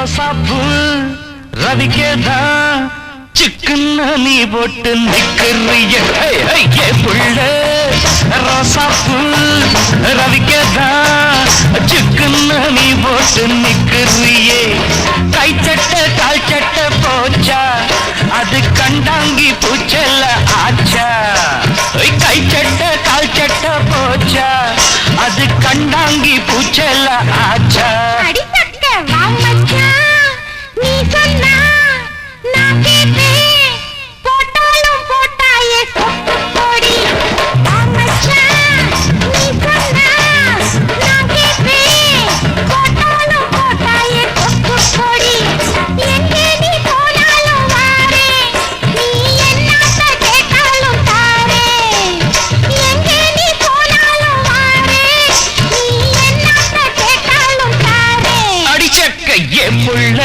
ரோசாப்பூ ரவிக்கேதா சிக்குன்னு நீ போட்டு நிக்கிறிய புள்ள ரோசாப்பூ ரவிக்கேதா சிக்குன்னு நீ போட்டு நிக்கிறியே கை சட்ட கால் சட்ட போச்சா அது கண்டாங்கி பூச்சல்ல ஆச்சா கை சட்ட கால் சட்ட போச்சா அது கண்டாங்கி பூச்சல்ல ஆச்சா நீ சொன்னா நான் கேட்டேன் போட்டாலும் போட்டாயே சொத்து போடி நீ சொன்னா நான் கேட்டேன் போட்டாலும் போட்டாயே சொத்து போடி எங்கே நீ போனாலும் வாரே நீ என்னத்த கேட்டாலும் தாரே எங்கே நீ போனாலும் வாரே நீ என்னத்த கேட்டாலும் தாரே அடிச்சக்க என் புள்ள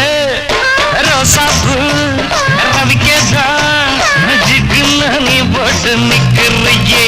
ரோசாப்பூ ரவிக்கேதா ஜிக்குன்னு நீ போட்டு நிக்கிறியே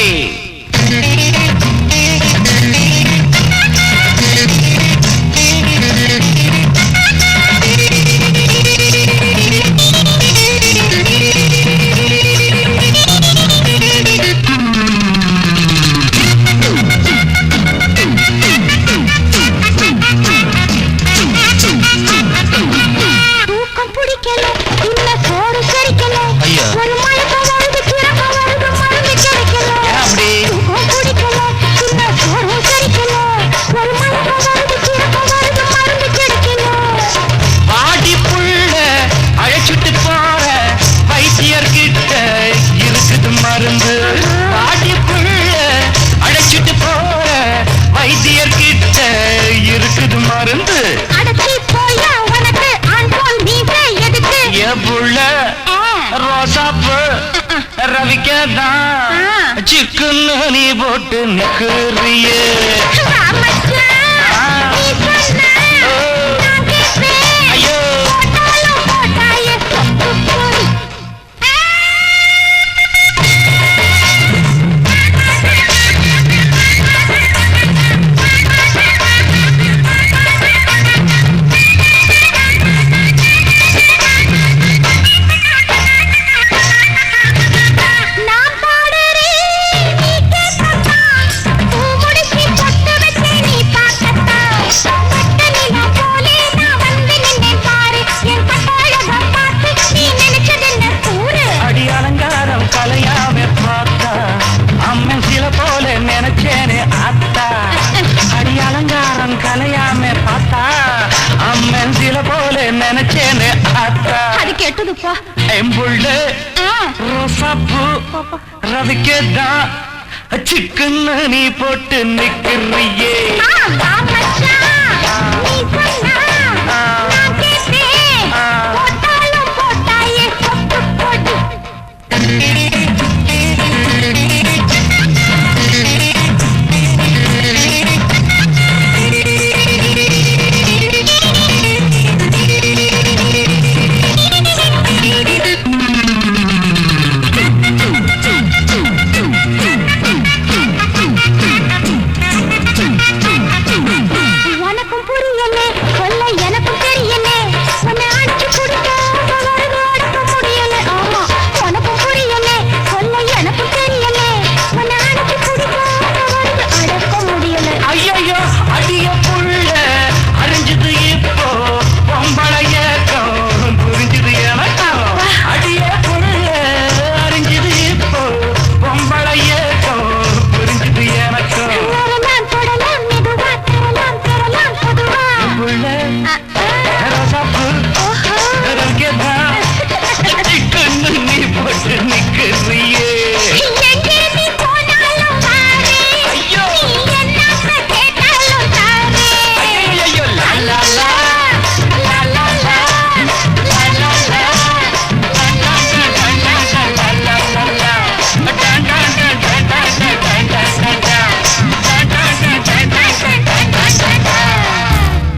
ரோசாப்பூ ரவிக்கேதா சிக்குன்னு நீ போட்டு நிக்கிறியே ரோசாப்பூ ரவிக்கேதா சிக்குன்னு நீ போட்டு நிக்கிறியே